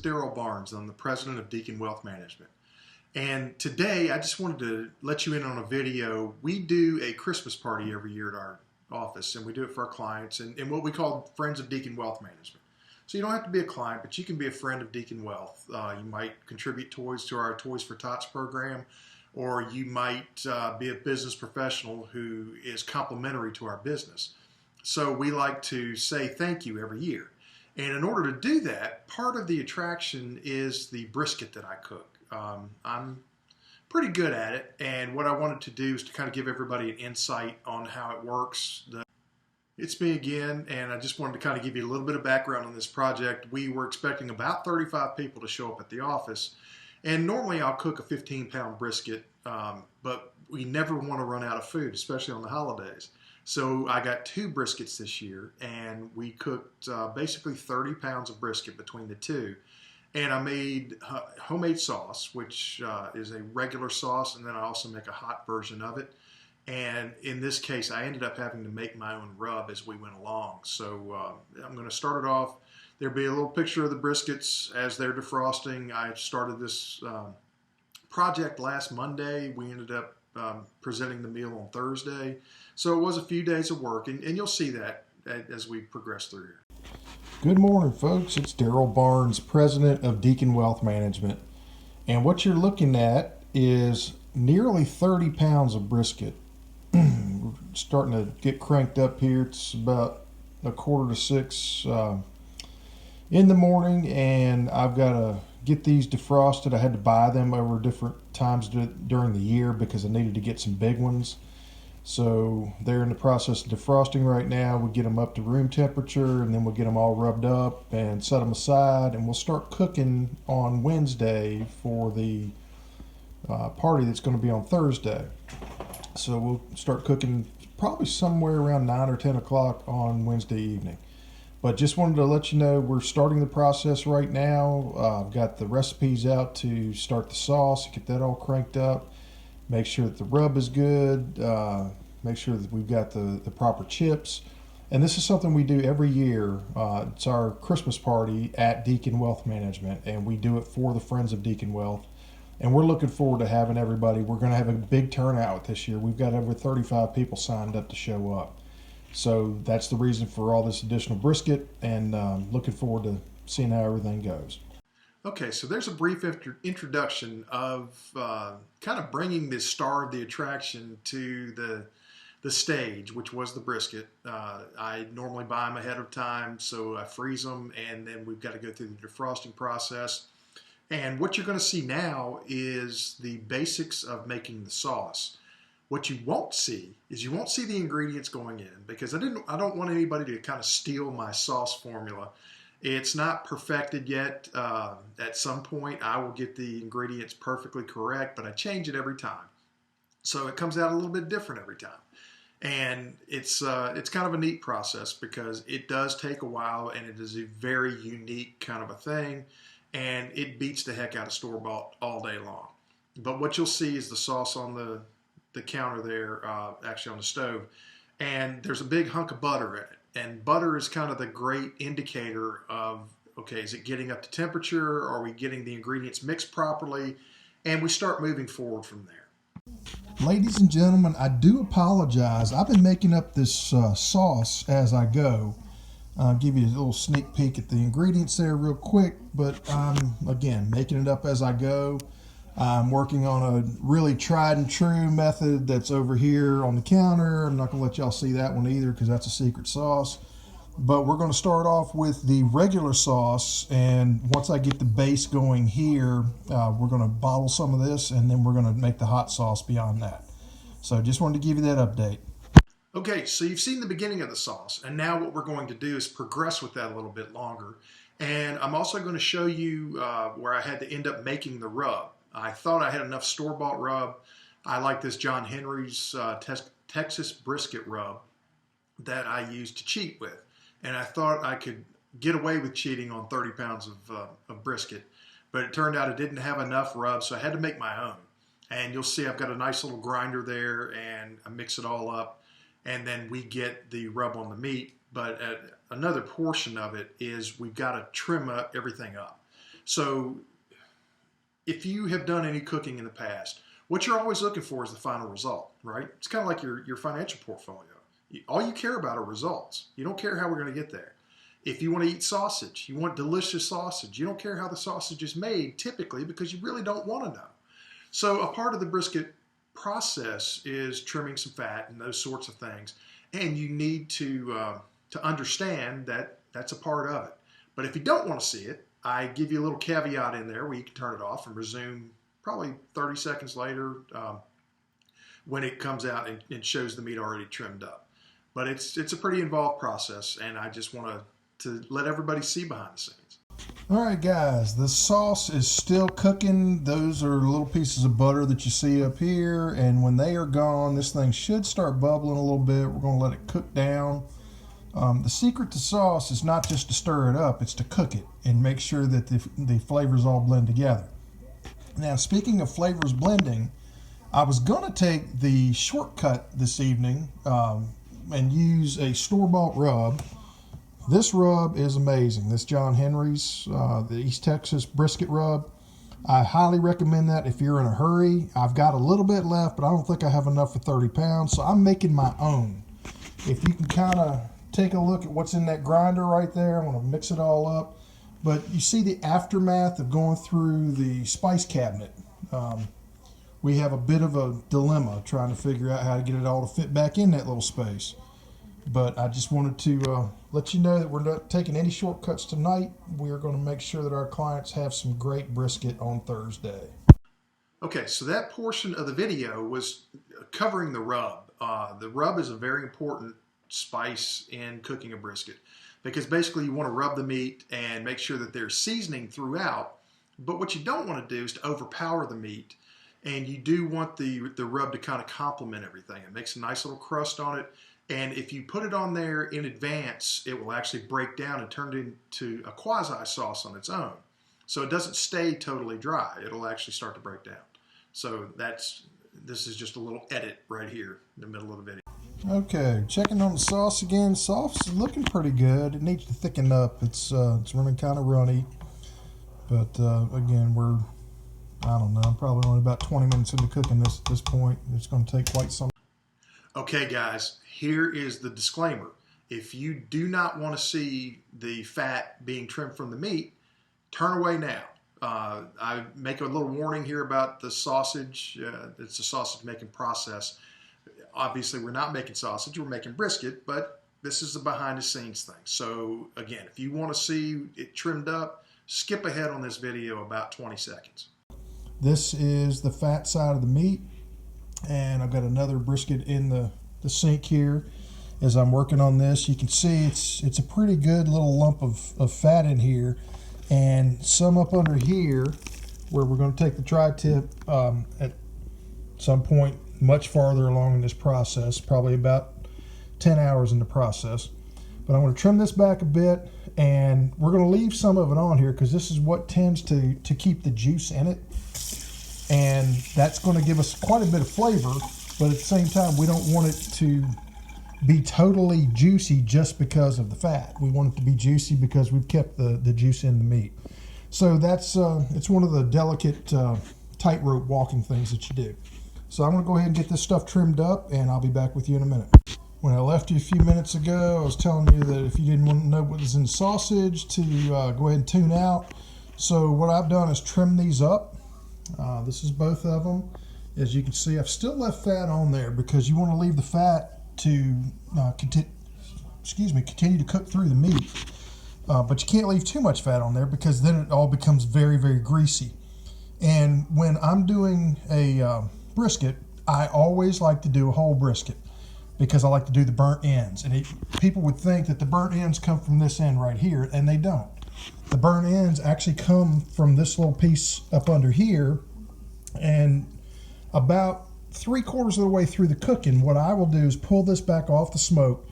Daryl Barnes. I'm the president of Deacon Wealth Management. And today I just wanted to let you in on a video. We do a Christmas party every year at our office, and we do it for our clients and what we call Friends of Deacon Wealth Management. So you don't have to be a client, but you can be a friend of Deacon Wealth. You might contribute toys to our Toys for Tots program, or you might be a business professional who is complimentary to our business. So we like to say thank you every year. And in order to do that, part of the attraction is the brisket that I cook. I'm pretty good at it, and what I wanted to do is to kind of give everybody an insight on how it works. It's me again, and I just wanted to kind of give you a little bit of background on this project. We were expecting about 35 people to show up at the office, and normally I'll cook a 15-pound brisket, but we never want to run out of food, especially on the holidays. So I got 2 briskets this year, and we cooked basically 30 pounds of brisket between the two. And I made homemade sauce, which is a regular sauce, and then I also make a hot version of it. And in this case, I ended up having to make my own rub as we went along. So I'm going to start it off. There'll be a little picture of the briskets as they're defrosting. I started this project last Monday. We ended up presenting the meal on Thursday. So it was a few days of work, and you'll see that as we progress through here. Good morning, folks. It's Daryl Barnes, president of Deacon Wealth Management. And what you're looking at is nearly 30 pounds of brisket. We're starting to get cranked up here. It's about 5:45 in the morning, and I've got to get these defrosted. I had to buy them over different times during the year because I needed to get some big ones. So they're in the process of defrosting right now. We get them up to room temperature, and then we'll get them all rubbed up and set them aside, and we'll start cooking on Wednesday for the party that's going to be on Thursday. So we'll start cooking probably somewhere around 9 or 10 o'clock on Wednesday evening. But just wanted to let you know we're starting the process right now. I've got the recipes out to start the sauce, get that all cranked up, make sure that the rub is good, make sure that we've got the proper chips. And this is something we do every year. It's our Christmas party at Deacon Wealth Management, and we do it for the Friends of Deacon Wealth. And we're looking forward to having everybody. We're going to have a big turnout this year. We've got over 35 people signed up to show up. So that's the reason for all this additional brisket, and looking forward to seeing how everything goes. Okay, so there's a brief introduction of kind of bringing this star of the attraction to the stage, which was the brisket. I normally buy them ahead of time, so I freeze them, and then we've got to go through the defrosting process. And what you're going to see now is the basics of making the sauce. What you won't see is you won't see the ingredients going in, because I don't want anybody to kind of steal my sauce formula. It's not perfected yet. At some point I will get the ingredients perfectly correct, but I change it every time. So it comes out a little bit different every time. And it's kind of a neat process because it does take a while, and it is a very unique kind of a thing, and it beats the heck out of store-bought all day long. But what you'll see is the sauce on the counter there, actually on the stove, and there's a big hunk of butter in it. And butter is kind of the great indicator of, okay, is it getting up to temperature? Are we getting the ingredients mixed properly? And we start moving forward from there. Ladies and gentlemen, I do apologize. I've been making up this sauce as I go. I'll give you a little sneak peek at the ingredients there real quick, but I'm, again, making it up as I go. I'm working on a really tried and true method that's over here on the counter. I'm not going to let y'all see that one either because that's a secret sauce. But we're going to start off with the regular sauce, and once I get the base going here, we're going to bottle some of this, and then we're going to make the hot sauce beyond that. So just wanted to give you that update. Okay, so you've seen the beginning of the sauce, and now what we're going to do is progress with that a little bit longer. And I'm also going to show you where I had to end up making the rub. I thought I had enough store-bought rub. I like this John Henry's Texas brisket rub that I use to cheat with. And I thought I could get away with cheating on 30 pounds of brisket, but it turned out I didn't have enough rub, so I had to make my own. And you'll see I've got a nice little grinder there, and I mix it all up. And then we get the rub on the meat, but another portion of it is we've got to trim everything up. So if you have done any cooking in the past, what you're always looking for is the final result, right? It's kind of like your financial portfolio. All you care about are results. You don't care how we're going to get there. If you want to eat sausage, you want delicious sausage. You don't care how the sausage is made typically because you really don't want to know. So a part of the brisket process is trimming some fat and those sorts of things. And you need to understand that that's a part of it. But if you don't want to see it, I give you a little caveat in there where you can turn it off and resume probably 30 seconds later when it comes out and shows the meat already trimmed up. But it's a pretty involved process, and I just want to let everybody see behind the scenes. All right, guys, the sauce is still cooking. Those are little pieces of butter that you see up here, and when they are gone, this thing should start bubbling a little bit. We're going to let it cook down. The secret to sauce is not just to stir it up, it's to cook it and make sure that the flavors all blend together. Now, speaking of flavors blending, I was going to take the shortcut this evening and use a store-bought rub. This rub is amazing. This John Henry's, the East Texas brisket rub. I highly recommend that if you're in a hurry. I've got a little bit left, but I don't think I have enough for 30 pounds, so I'm making my own. If you can kind of take a look at what's in that grinder right there, I'm going to mix it all up. But you see the aftermath of going through the spice cabinet. We have a bit of a dilemma trying to figure out how to get it all to fit back in that little space. But I just wanted to let you know that we're not taking any shortcuts tonight. We are going to make sure that our clients have some great brisket on Thursday. Okay, so that portion of the video was covering the rub. The rub is a very important spice in cooking a brisket because basically you want to rub the meat and make sure that there's seasoning throughout. But what you don't want to do is to overpower the meat, and you do want the rub to kind of complement everything. It makes a nice little crust on it. And if you put it on there in advance, it will actually break down and turn into a quasi sauce on its own. So it doesn't stay totally dry. It'll actually start to break down. So this is just a little edit right here in the middle of the video. Okay, checking on the sauce again. Sauce is looking pretty good. It needs to thicken up. It's running kind of runny. But again, I don't know, I'm probably only about 20 minutes into cooking this at this point. It's going to take quite some. Okay, guys, here is the disclaimer. If you do not want to see the fat being trimmed from the meat, turn away now. I make a little warning here about the sausage. It's a sausage making process. Obviously, we're not making sausage, we're making brisket, but this is the behind the scenes thing. So again, if you want to see it trimmed up, skip ahead on this video about 20 seconds. This is the fat side of the meat, and I've got another brisket in the sink here. As I'm working on this, you can see it's a pretty good little lump of fat in here, and some up under here where we're going to take the tri-tip at some point much farther along in this process, probably about 10 hours in the process. But I'm going to trim this back a bit, and we're going to leave some of it on here because this is what tends to keep the juice in it. And that's going to give us quite a bit of flavor, but at the same time, we don't want it to be totally juicy just because of the fat. We want it to be juicy because we've kept the juice in the meat. So that's it's one of the delicate tightrope walking things that you do. So I'm going to go ahead and get this stuff trimmed up, and I'll be back with you in a minute. When I left you a few minutes ago, I was telling you that if you didn't want to know what was in sausage, to go ahead and tune out. So what I've done is trim these up. This is both of them. As you can see, I've still left fat on there because you want to leave the fat to continue to cook through the meat. But you can't leave too much fat on there because then it all becomes very, very greasy. And when I'm doing a brisket, I always like to do a whole brisket because I like to do the burnt ends. And people would think that the burnt ends come from this end right here, and they don't. The burnt ends actually come from this little piece up under here, and about 3/4 of the way through the cooking, what I will do is pull this back off the smoke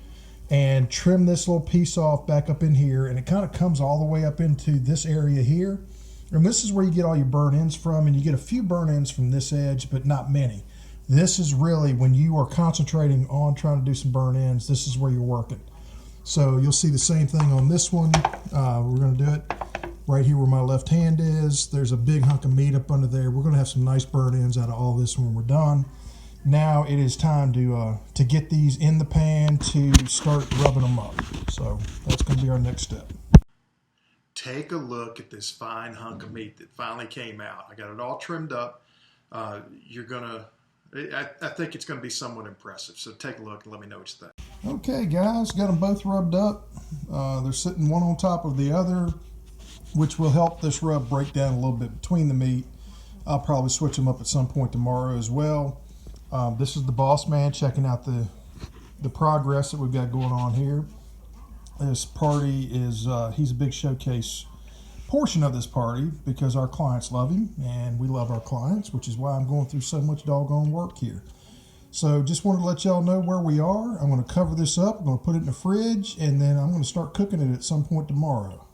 and trim this little piece off back up in here, and it kind of comes all the way up into this area here. And this is where you get all your burnt ends from, and you get a few burnt ends from this edge, but not many. This is really when you are concentrating on trying to do some burnt ends, this is where you're working. So you'll see the same thing on this one. We're going to do it. right here where my left hand is. There's a big hunk of meat up under there. We're going to have some nice burn ends out of all this when we're done. Now it is time to get these in the pan to start rubbing them up. So that's going to be our next step. Take a look at this fine hunk of meat that finally came out. I got it all trimmed up. I think it's going to be somewhat impressive. So take a look and let me know what you think. Okay, guys, got them both rubbed up. They're sitting one on top of the other, which will help this rub break down a little bit between the meat. I'll probably switch them up at some point tomorrow as well. This is the boss man checking out the progress that we've got going on here. This party is, he's a big showcase portion of this party because our clients love him and we love our clients, which is why I'm going through so much doggone work here. So just wanted to let y'all know where we are. I'm going to cover this up. I'm going to put it in the fridge and then I'm going to start cooking it at some point tomorrow.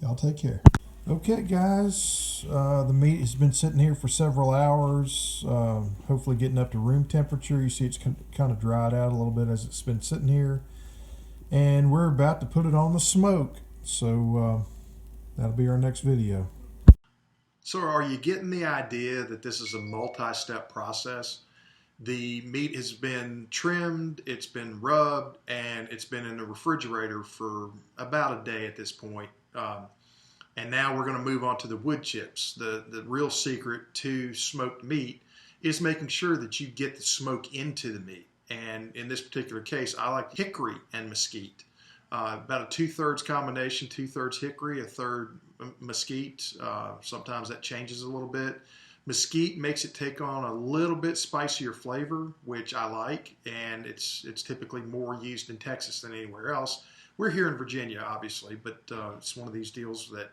Y'all take care. Okay, guys, the meat has been sitting here for several hours, hopefully getting up to room temperature. You see it's kind of dried out a little bit as it's been sitting here. And we're about to put it on the smoke. So that'll be our next video. So are you getting the idea that this is a multi-step process? The meat has been trimmed, it's been rubbed, and it's been in the refrigerator for about a day at this point. And now we're going to move on to the wood chips. The real secret to smoked meat is making sure that you get the smoke into the meat. And in this particular case, I like hickory and mesquite. About a 2/3 combination, 2/3 hickory, 1/3 mesquite. Sometimes that changes a little bit. Mesquite makes it take on a little bit spicier flavor, which I like, and it's typically more used in Texas than anywhere else. We're here in Virginia, obviously, but it's one of these deals that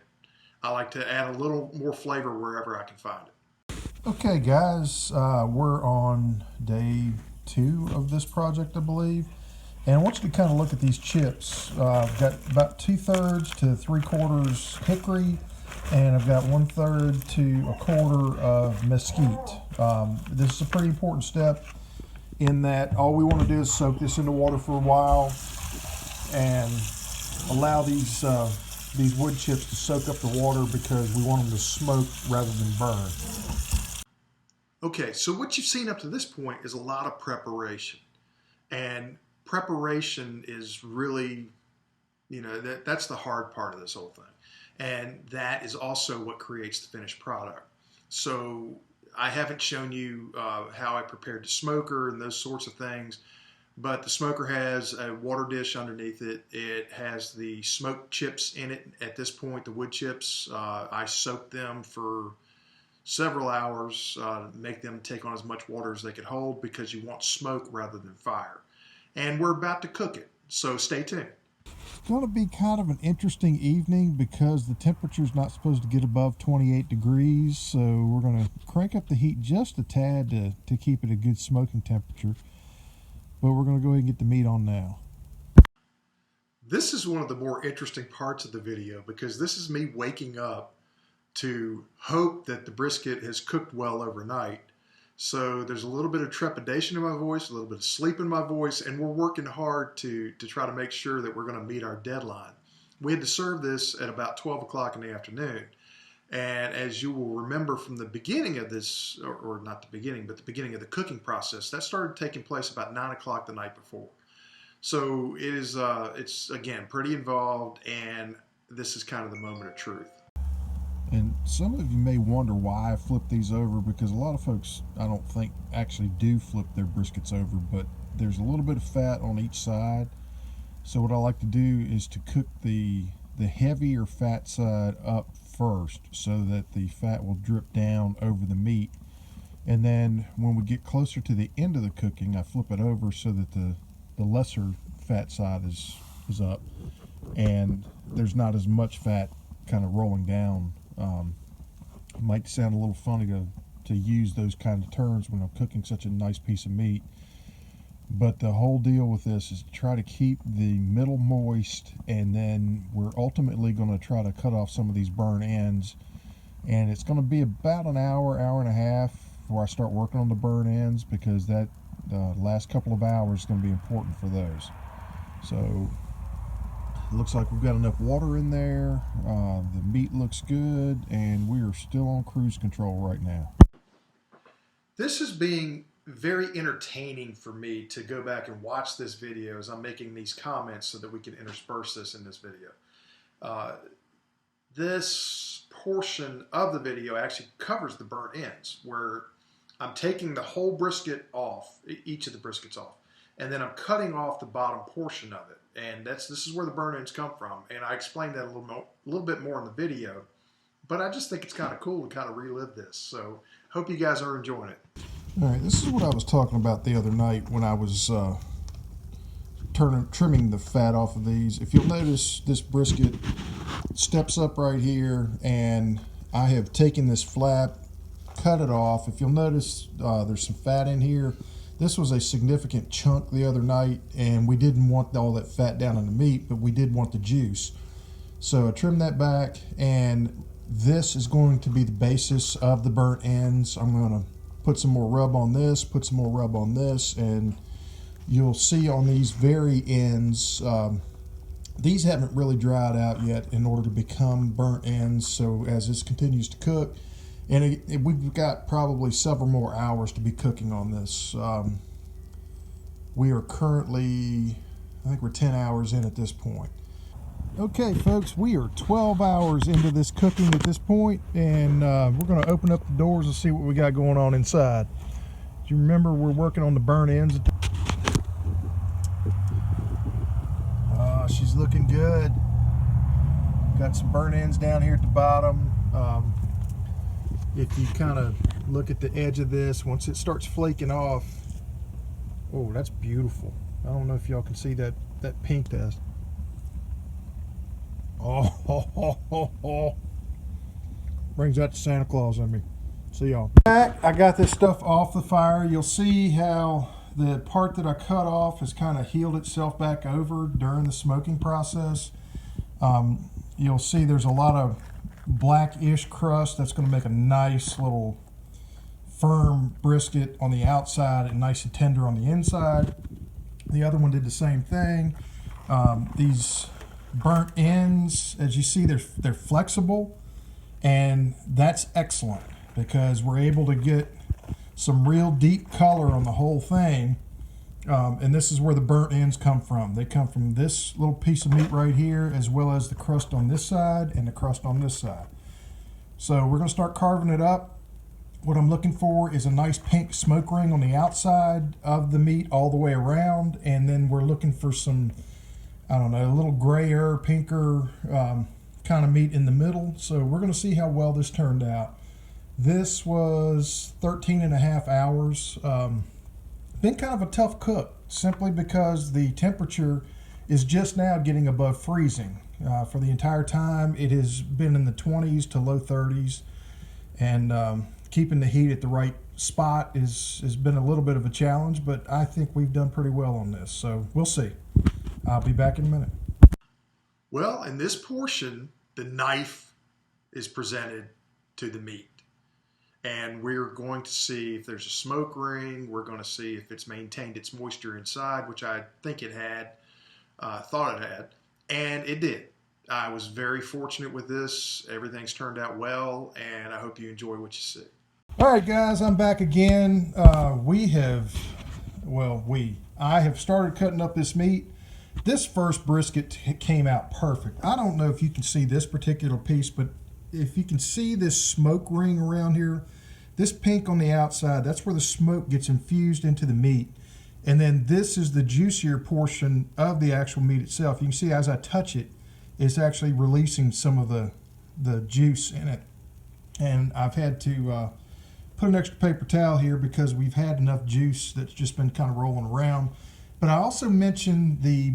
I like to add a little more flavor wherever I can find it. Okay, guys, we're on day 2 of this project, I believe. And I want you to kind of look at these chips. I've got about 2/3 to 3/4 hickory, and I've got 1/3 to 1/4 of mesquite. This is a pretty important step in that all we want to do is soak this in the water for a while and allow these wood chips to soak up the water because we want them to smoke rather than burn. Okay, so what you've seen up to this point is a lot of preparation. And preparation is really, that's the hard part of this whole thing. And that is also what creates the finished product. So I haven't shown you how I prepared the smoker and those sorts of things, but the smoker has a water dish underneath it. It has the smoked chips in it at this point, the wood chips. I soaked them for several hours, make them take on as much water as they could hold because you want smoke rather than fire. And we're about to cook it, so stay tuned. It's going to be kind of an interesting evening because the temperature's not supposed to get above 28 degrees, so we're going to crank up the heat just a tad to keep it a good smoking temperature. But we're going to go ahead and get the meat on now. This is one of the more interesting parts of the video because this is me waking up to hope that the brisket has cooked well overnight. So there's a little bit of trepidation in my voice, a little bit of sleep in my voice, and we're working hard to try to make sure that we're going to meet our deadline. We had to serve this at about 12 o'clock in the afternoon. And as you will remember from the beginning of this, or not the beginning, but the beginning of the cooking process, that started taking place about 9 o'clock the night before. So it is, it's again, pretty involved, and this is kind of the moment of truth. And some of you may wonder why I flip these over, because a lot of folks, I don't think, actually do flip their briskets over, but there's a little bit of fat on each side. So what I like to do is to cook the heavier fat side up first so that the fat will drip down over the meat. And then when we get closer to the end of the cooking, I flip it over so that the lesser fat side is up and there's not as much fat kind of rolling down. It might sound a little funny to use those kind of terms when I'm cooking such a nice piece of meat, but the whole deal with this is to try to keep the middle moist, and then we're ultimately going to try to cut off some of these burn ends, and it's going to be about an hour and a half before I start working on the burn ends, because that last couple of hours is going to be important for those. So looks like we've got enough water in there. The meat looks good, and we are still on cruise control right now. This is being very entertaining for me to go back and watch this video as I'm making these comments so that we can intersperse this in this video. This portion of the video actually covers the burnt ends, where I'm taking the whole brisket off, each of the briskets off, and then I'm cutting off the bottom portion of it. And this is where the burnt ends come from. And I explained that a little bit more in the video, but I just think it's kind of cool to kind of relive this. So hope you guys are enjoying it. All right, this is what I was talking about the other night when I was trimming the fat off of these. If you'll notice, this brisket steps up right here, and I have taken this flap, cut it off. If you'll notice, there's some fat in here. This was a significant chunk the other night, and we didn't want all that fat down in the meat, but we did want the juice. So I trimmed that back, and this is going to be the basis of the burnt ends. I'm going to put some more rub on this, put some more rub on this, and you'll see on these very ends, these haven't really dried out yet in order to become burnt ends. So as this continues to cook, and we've got probably several more hours to be cooking on this. We are currently, I think we're 10 hours in at this point. Okay, folks, we are 12 hours into this cooking at this point, and we're going to open up the doors and see what we got going on inside. Do you remember we're working on the burnt ends? She's looking good. Got some burnt ends down here at the bottom. If you kind of look at the edge of this, once it starts flaking off, oh, that's beautiful. I don't know if y'all can see that pink test. Oh, brings out the Santa Claus in me. See y'all. Back, I got this stuff off the fire. You'll see how the part that I cut off has kind of healed itself back over during the smoking process. You'll see there's a lot of blackish crust. That's going to make a nice little firm brisket on the outside and nice and tender on the inside. The other one did the same thing. These burnt ends, as you see, they're flexible, and that's excellent because we're able to get some real deep color on the whole thing. And this is where the burnt ends come from. They come from this little piece of meat right here, as well as the crust on this side and the crust on this side. So we're going to start carving it up. What I'm looking for is a nice pink smoke ring on the outside of the meat all the way around, and then we're looking for some, I don't know, a little grayer, pinker kind of meat in the middle. So we're going to see how well this turned out. This was 13 and a half hours. Been kind of a tough cook, simply because the temperature is just now getting above freezing. For the entire time, it has been in the 20s to low 30s, and keeping the heat at the right spot has been a little bit of a challenge, but I think we've done pretty well on this, so we'll see. I'll be back in a minute. Well, in this portion, the knife is presented to the meat. And we're going to see if there's a smoke ring. We're going to see if it's maintained its moisture inside, which I think it had, thought it had, and it did. I was very fortunate with this. Everything's turned out well, and I hope you enjoy what you see. All right, guys, I'm back again. I have started cutting up this meat. This first brisket came out perfect. I don't know if you can see this particular piece, but if you can see this smoke ring around here, this pink on the outside, that's where the smoke gets infused into the meat. And then this is the juicier portion of the actual meat itself. You can see as I touch it, it's actually releasing some of the juice in it. And I've had to put an extra paper towel here because we've had enough juice that's just been kind of rolling around. But I also mentioned the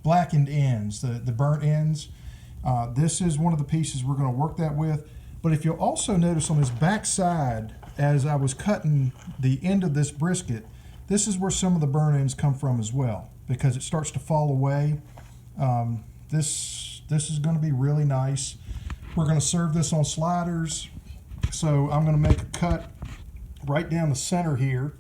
blackened ends, the burnt ends. This is one of the pieces we're going to work that with. But if you'll also notice on this back side, as I was cutting the end of this brisket, this is where some of the burnt ends come from as well, because it starts to fall away. This is going to be really nice. We're going to serve this on sliders. So I'm going to make a cut right down the center here,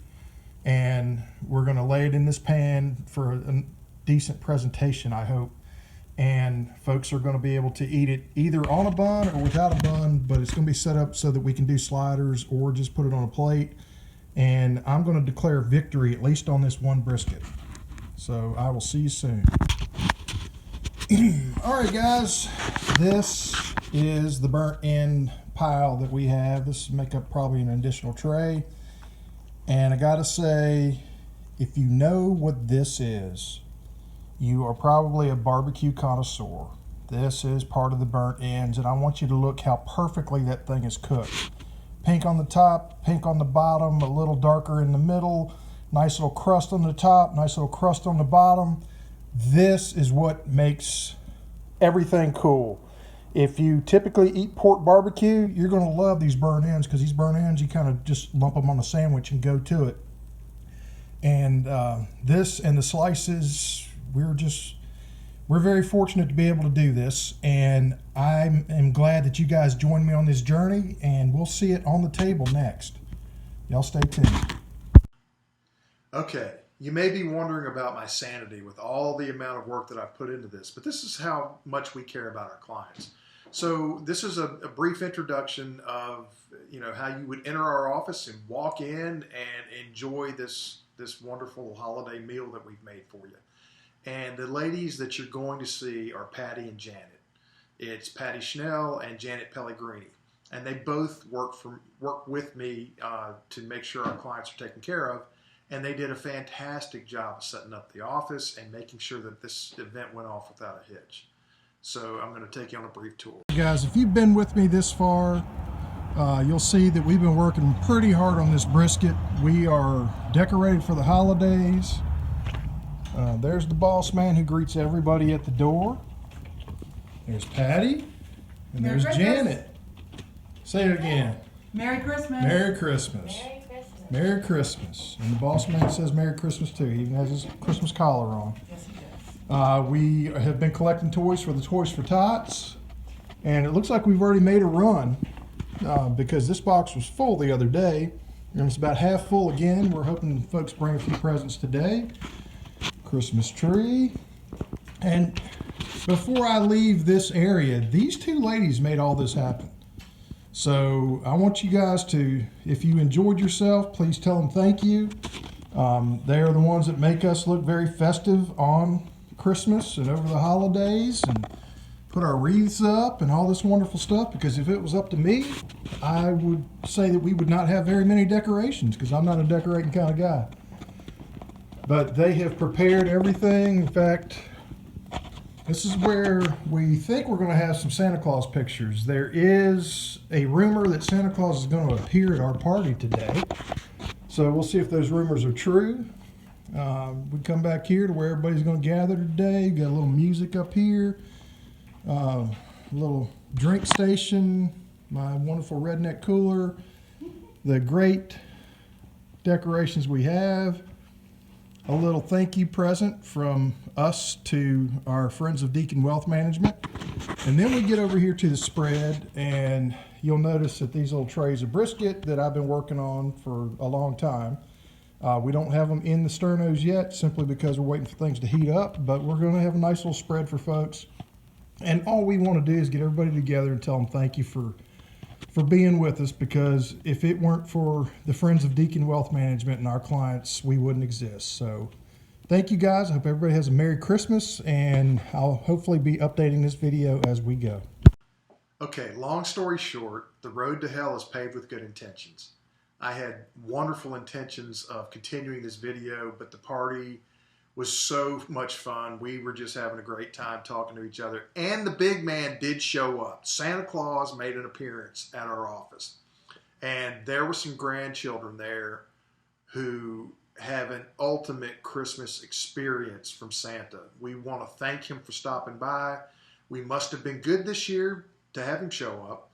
and we're going to lay it in this pan for a decent presentation, I hope. and folks are going to be able to eat it either on a bun or without a bun, but it's going to be set up so that we can do sliders or just put it on a plate. And I'm going to declare victory at least on this one brisket. So I will see you soon. All right, guys, this is the burnt end pile that we have. This will make up probably an additional tray. And I gotta say, if you know what this is, you are probably a barbecue connoisseur. This is part of the burnt ends, and I want you to look how perfectly that thing is cooked. Pink on the top, pink on the bottom, a little darker in the middle, nice little crust on the top, nice little crust on the bottom. This is what makes everything cool. If you typically eat pork barbecue, you're going to love these burnt ends, because these burnt ends, you kind of just lump them on a sandwich and go to it. And this and the slices, we're very fortunate to be able to do this, and I am glad that you guys joined me on this journey, and we'll see it on the table next. Y'all stay tuned. Okay, you may be wondering about my sanity with all the amount of work that I've put into this, but this is how much we care about our clients. So this is a brief introduction of how you would enter our office and walk in and enjoy this wonderful holiday meal that we've made for you. And the ladies that you're going to see are Patty and Janet. It's Patty Schnell and Janet Pellegrini, and they both work with me to make sure our clients are taken care of. And they did a fantastic job of setting up the office and making sure that this event went off without a hitch. So I'm going to take you on a brief tour. Guys, if you've been with me this far, you'll see that we've been working pretty hard on this brisket. We are decorated for the holidays. There's the boss man who greets everybody at the door. There's Patty, and there's Janet. Say it again. Merry Christmas. Merry Christmas. Merry Christmas. Merry Christmas. And the boss man says Merry Christmas too. He even has his Christmas collar on. Yes, he does. We have been collecting toys for the Toys for Tots, and it looks like we've already made a run because this box was full the other day, and it's about half full again. We're hoping folks bring a few presents today. Christmas tree. And before I leave this area, these two ladies made all this happen. So I want you guys to, if you enjoyed yourself, please tell them thank you. They are the ones that make us look very festive on Christmas and over the holidays, and put our wreaths up and all this wonderful stuff, because if it was up to me, I would say that we would not have very many decorations, because I'm not a decorating kind of guy. But they have prepared everything. In fact, this is where we think we're going to have some Santa Claus pictures. There is a rumor that Santa Claus is going to appear at our party today. So we'll see if those rumors are true. We come back here to where everybody's going to gather today. Got a little music up here. A little drink station. My wonderful redneck cooler. The great decorations we have. A little thank you present from us to our friends of Deacon Wealth Management. And then we get over here to the spread, and you'll notice that these little trays of brisket that I've been working on for a long time. We don't have them in the sternos yet, simply because we're waiting for things to heat up, but we're going to have a nice little spread for folks. And all we want to do is get everybody together and tell them thank you for being with us, because if it weren't for the friends of Deacon Wealth Management and our clients, we wouldn't exist. So thank you guys. I hope everybody has a Merry Christmas, and I'll hopefully be updating this video as we go. Okay, long story short, the road to hell is paved with good intentions. I had wonderful intentions of continuing this video, but the party was so much fun. We were just having a great time talking to each other. And the big man did show up. Santa Claus made an appearance at our office. And there were some grandchildren there who have an ultimate Christmas experience from Santa. We want to thank him for stopping by. We must have been good this year to have him show up.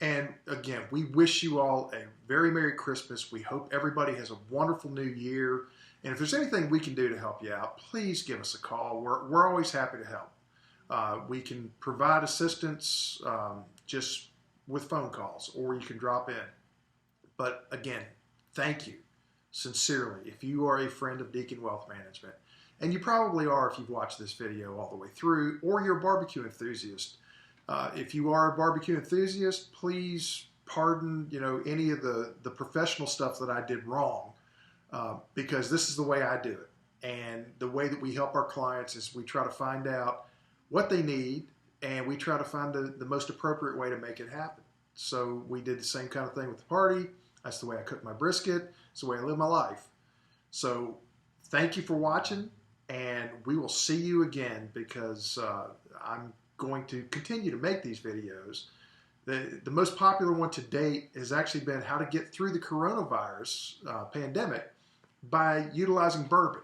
And again, we wish you all a very Merry Christmas. We hope everybody has a wonderful New Year. And if there's anything we can do to help you out, please give us a call. We're always happy to help. We can provide assistance just with phone calls, or you can drop in. But again, thank you sincerely if you are a friend of Deacon Wealth Management. And you probably are if you've watched this video all the way through, or you're a barbecue enthusiast. If you are a barbecue enthusiast, please pardon, any of the professional stuff that I did wrong, because this is the way I do it. And the way that we help our clients is we try to find out what they need, and we try to find the most appropriate way to make it happen. So we did the same kind of thing with the party. That's the way I cook my brisket. It's the way I live my life. So thank you for watching, and we will see you again, because I'm going to continue to make these videos. The most popular one to date has actually been how to get through the coronavirus pandemic by utilizing bourbon.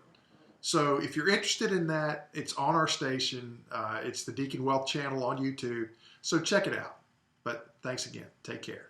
So if you're interested in that, it's on our station. It's the Deacon Wealth channel on YouTube. So check it out. But thanks again. Take care.